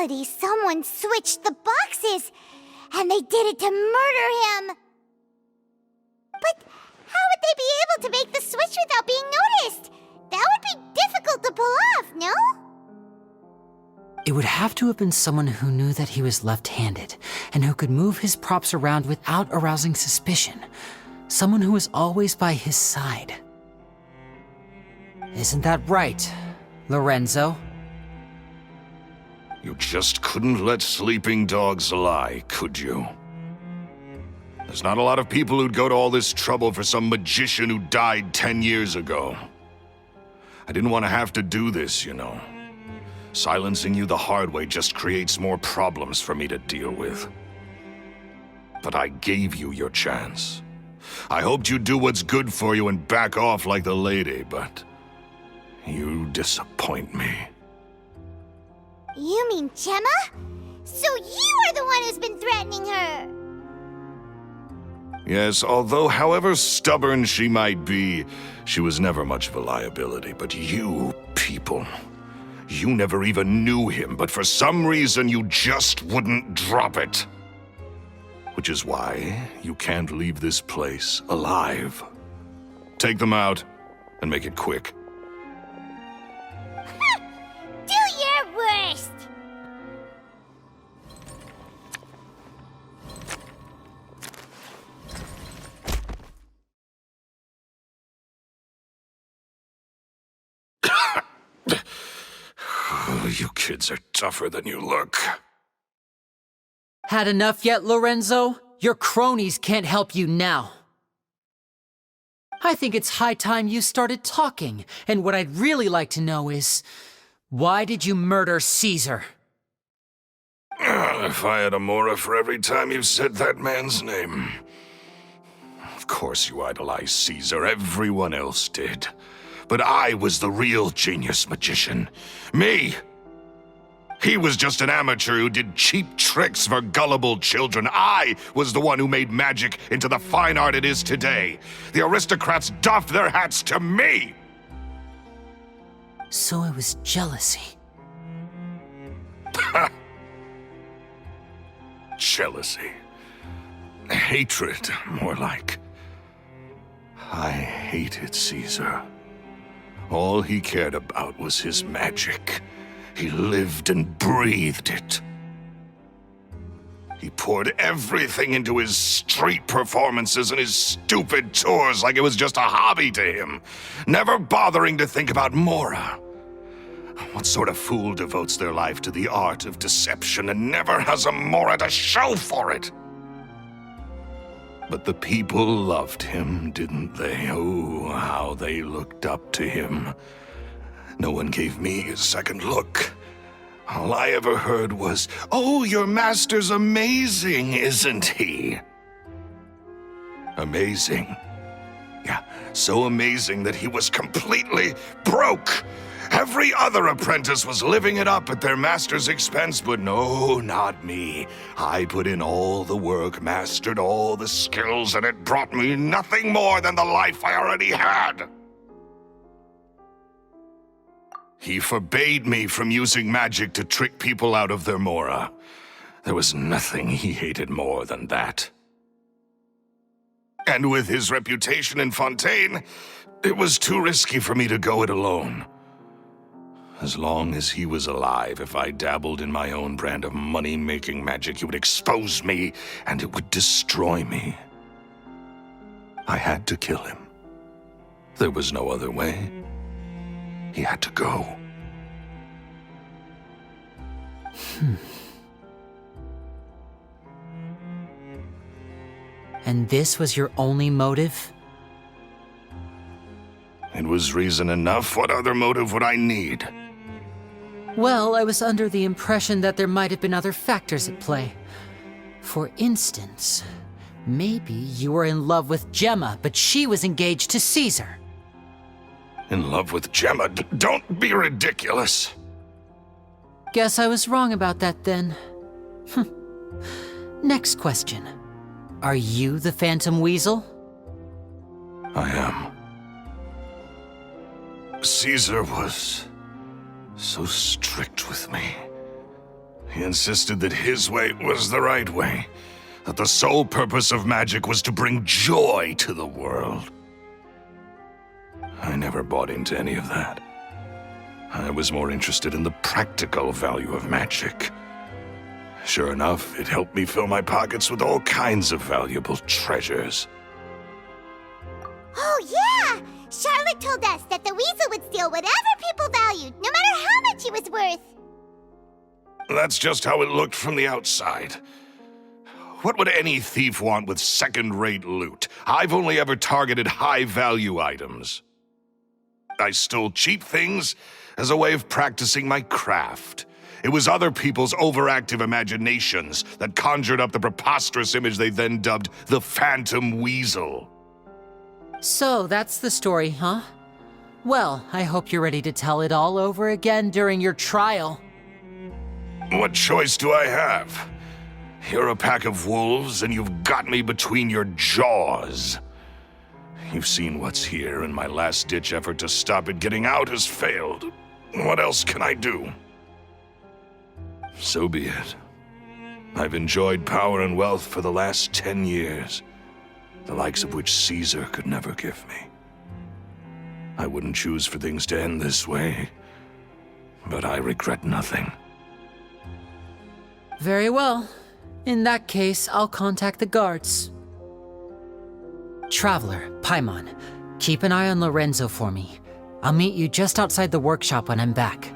possibility someone switched the boxes, and they did it to murder him. But how would they be able to make the switch without being noticed? That would be difficult to pull off, no? It would have to have been someone who knew that he was left-handed, and who could move his props around without arousing suspicion. Someone who was always by his side. Isn't that right, Lorenzo? You just couldn't let sleeping dogs lie, could you? There's not a lot of people who'd go to all this trouble for some magician who died 10 years ago. I didn't want to have to do this, you know. Silencing you the hard way just creates more problems for me to deal with. But I gave you your chance. I hoped you'd do what's good for you and back off like the lady, but you disappoint me. You mean Gemma? So you are the one who's been threatening her! Yes, although however stubborn she might be, she was never much of a liability. But you people, you never even knew him, but for some reason you just wouldn't drop it. Which is why you can't leave this place alive. Take them out, and make it quick. Do your worst! You kids are tougher than you look. Had enough yet, Lorenzo? Your cronies can't help you now. I think it's high time you started talking, and what I'd really like to know is, why did you murder Caesar? If I had a Mora for every time you said that man's name. Of course you idolized Caesar, everyone else did. But I was the real genius magician. Me! He was just an amateur who did cheap tricks for gullible children. I was the one who made magic into the fine art it is today. The aristocrats doffed their hats to me! So it was jealousy. Jealousy. Hatred, more like. I hated Caesar. All he cared about was his magic. He lived and breathed it. He poured everything into his street performances and his stupid tours like it was just a hobby to him, never bothering to think about Mora. What sort of fool devotes their life to the art of deception and never has a Mora to show for it? But the people loved him, didn't they? Oh, how they looked up to him. No one gave me a second look. All I ever heard was, "Oh, your master's amazing, isn't he?" Amazing? Yeah, so amazing that he was completely broke. Every other apprentice was living it up at their master's expense, but no, not me. I put in all the work, mastered all the skills, and it brought me nothing more than the life I already had. He forbade me from using magic to trick people out of their Mora. There was nothing he hated more than that. And with his reputation in Fontaine, it was too risky for me to go it alone. As long as he was alive, if I dabbled in my own brand of money-making magic, he would expose me, and it would destroy me. I had to kill him. There was no other way. He had to go. And this was your only motive? It was reason enough. What other motive would I need? Well, I was under the impression that there might have been other factors at play. For instance, maybe you were in love with Gemma, but she was engaged to Caesar. In love with Gemma? Don't be ridiculous. Guess I was wrong about that then. Next question. Are you the Phantom Weasel? I am. Caesar was so strict with me. He insisted that his way was the right way, that the sole purpose of magic was to bring joy to the world. I never bought into any of that. I was more interested in the practical value of magic. Sure enough, it helped me fill my pockets with all kinds of valuable treasures. Oh, yeah! Charlotte told us that the weasel would steal whatever people valued, no matter how much he was worth. That's just how it looked from the outside. What would any thief want with second-rate loot? I've only ever targeted high-value items. I stole cheap things as a way of practicing my craft. It was other people's overactive imaginations that conjured up the preposterous image they then dubbed the Phantom Weasel. So, that's the story, huh? Well, I hope you're ready to tell it all over again during your trial. What choice do I have? You're a pack of wolves, and you've got me between your jaws. You've seen what's here, and my last-ditch effort to stop it getting out has failed. What else can I do? So be it. I've enjoyed power and wealth for the last 10 years, the likes of which Caesar could never give me. I wouldn't choose for things to end this way, but I regret nothing. Very well. In that case, I'll contact the guards. Traveler, Paimon, keep an eye on Lorenzo for me. I'll meet you just outside the workshop when I'm back.